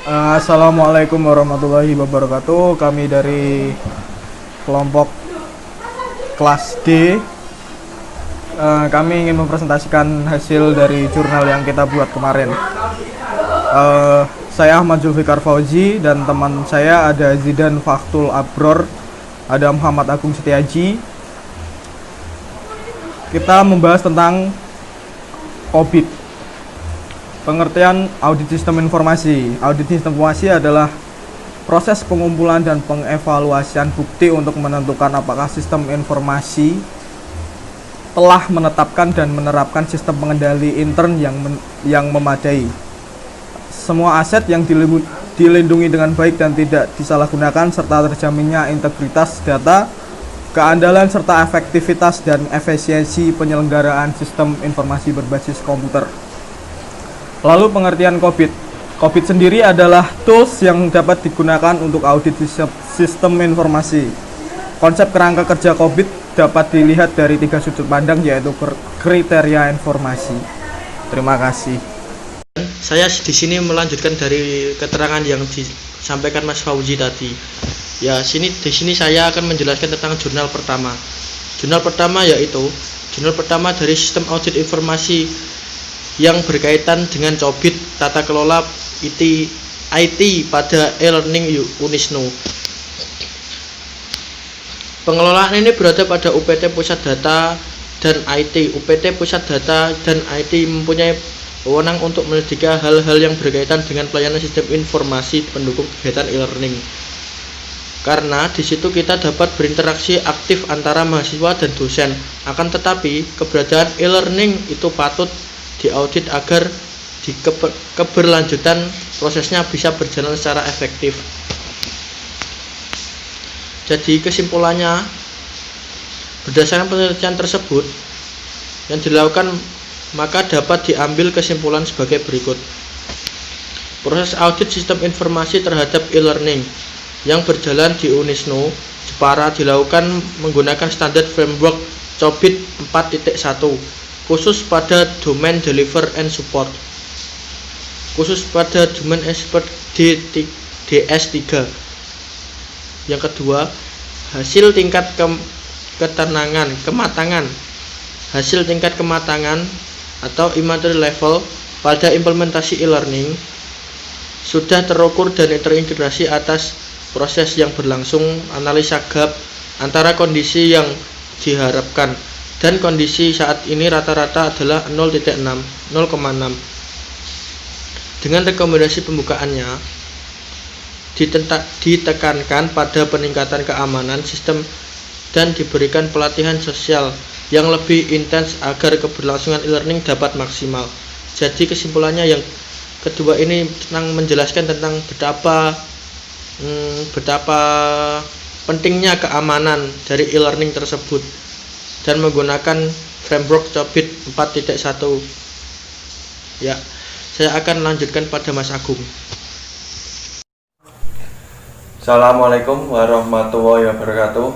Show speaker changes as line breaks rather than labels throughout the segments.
Assalamualaikum warahmatullahi wabarakatuh. Kami dari kelompok kelas D. Kami ingin mempresentasikan hasil dari jurnal yang kita buat kemarin. Saya Ahmad Zulfikar Fauzi dan teman saya ada Zidan Faktul Abror, ada Muhammad Agung Setiaji. Kita membahas tentang COVID. Pengertian audit sistem informasi. Audit sistem informasi adalah proses pengumpulan dan pengevaluasian bukti untuk menentukan apakah sistem informasi telah menetapkan dan menerapkan sistem pengendali intern yang memadai. Semua aset yang dilindungi dengan baik dan tidak disalahgunakan serta terjaminnya integritas data, keandalan serta efektivitas dan efisiensi penyelenggaraan sistem informasi berbasis komputer. Lalu pengertian COVID. COVID sendiri adalah tools yang dapat digunakan untuk audit sistem informasi. Konsep kerangka kerja COVID dapat dilihat dari 3 sudut pandang, yaitu kriteria informasi. Terima kasih.
Saya di sini melanjutkan dari keterangan yang disampaikan Mas Fauzi tadi. Ya, di sini saya akan menjelaskan tentang jurnal pertama. Jurnal pertama dari sistem audit informasi yang berkaitan dengan COBIT tata kelola IT pada e-learning Unisnu. Pengelolaan ini berada pada UPT Pusat Data dan IT. UPT Pusat Data dan IT mempunyai wewenang untuk menyelidiki hal-hal yang berkaitan dengan pelayanan sistem informasi pendukung kegiatan e-learning. Karena di situ kita dapat berinteraksi aktif antara mahasiswa dan dosen. Akan tetapi, keberadaan e-learning itu patut diaudit agar di keberlanjutan prosesnya bisa berjalan secara efektif. Jadi kesimpulannya, berdasarkan penelitian tersebut yang dilakukan, maka dapat diambil kesimpulan sebagai berikut. Proses audit sistem informasi terhadap e-learning yang berjalan di Unisnu Jepara dilakukan menggunakan standar framework COBIT 4.1 khusus pada domain deliver and support, khusus pada domain expert DS3. Yang kedua, hasil tingkat kematangan atau immaterial level pada implementasi e-learning sudah terukur dan terintegrasi atas proses yang berlangsung analisa gap antara kondisi yang diharapkan dan kondisi saat ini rata-rata adalah 0,6. Dengan rekomendasi pembukaannya ditekankan pada peningkatan keamanan sistem dan diberikan pelatihan sosial yang lebih intens agar keberlangsungan e-learning dapat maksimal. Jadi kesimpulannya yang kedua ini menjelaskan tentang betapa pentingnya keamanan dari e-learning tersebut dan menggunakan framework COBIT 4.1. Ya, saya akan lanjutkan pada Mas Agung.
Assalamualaikum warahmatullahi wabarakatuh.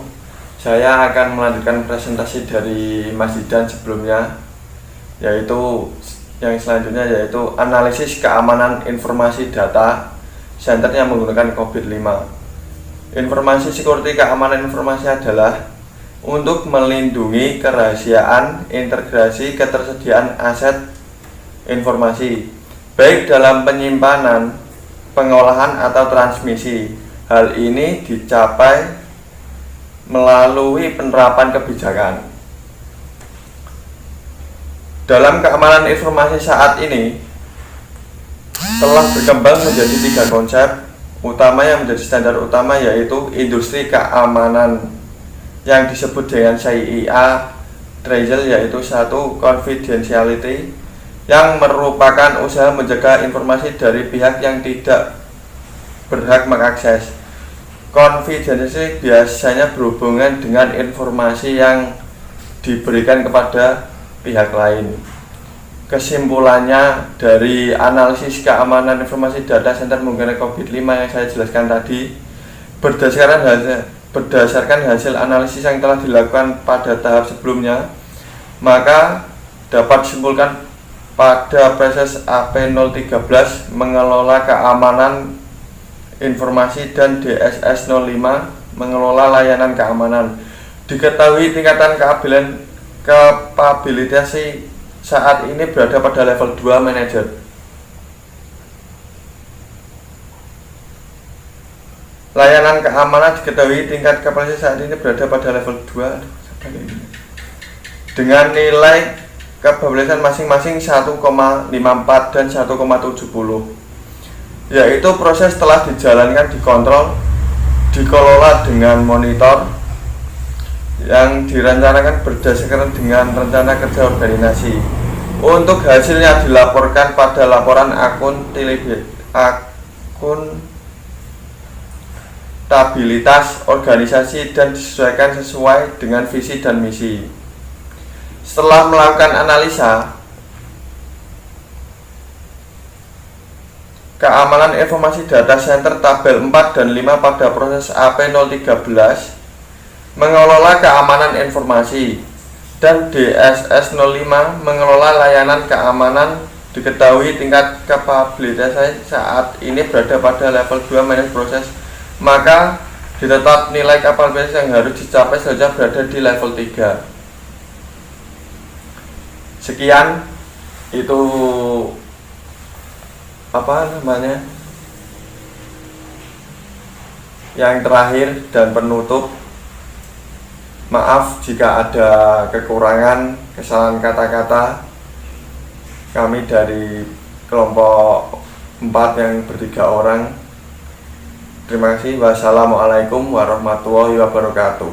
Saya akan melanjutkan presentasi dari Mas Zidan sebelumnya, yaitu yang selanjutnya yaitu analisis keamanan informasi data center yang menggunakan COVID-5. Informasi security keamanan informasi adalah untuk melindungi kerahasiaan, integrasi, ketersediaan aset informasi, baik dalam penyimpanan, pengolahan, atau transmisi. Hal ini dicapai melalui penerapan kebijakan. Dalam keamanan informasi saat ini telah berkembang menjadi 3 konsep utama yang menjadi standar utama, yaitu industri keamanan yang disebut dengan CIA Treasure, yaitu 1. Confidentiality, yang merupakan usaha menjaga informasi dari pihak yang tidak berhak mengakses. Confidentiality biasanya berhubungan dengan informasi yang diberikan kepada pihak lain. Kesimpulannya dari analisis keamanan informasi data center menggunakan COVID-5 yang saya jelaskan tadi, berdasarkan hasil analisis yang telah dilakukan pada tahap sebelumnya, maka dapat disimpulkan pada proses AP013 mengelola keamanan informasi dan DSS 05 mengelola layanan keamanan. Diketahui tingkatan kapabilitas saat ini berada pada level 2 manajer. Layanan keamanan diketahui tingkat kapasitas saat ini berada pada level 2 dengan nilai kapabilitas masing-masing 1,54 dan 1,70, yaitu proses telah dijalankan, dikontrol, dikelola dengan monitor yang direncanakan berdasarkan dengan rencana kerja organisasi. Untuk hasilnya dilaporkan pada laporan akuntabilitas organisasi dan disesuaikan sesuai dengan visi dan misi. Setelah melakukan analisa keamanan informasi data center tabel 4 dan 5 pada proses AP013 mengelola keamanan informasi dan DSS 05 mengelola layanan keamanan, diketahui tingkat kapabilitas saat ini berada pada level 2 manage proses, maka ditetap nilai kapabilitas yang harus dicapai saja berada di level 3. Sekian itu yang terakhir dan penutup. Maaf jika ada kekurangan, kesalahan kata-kata. Kami dari kelompok 4 yang bertiga orang. Terima kasih. Wassalamualaikum warahmatullahi wabarakatuh.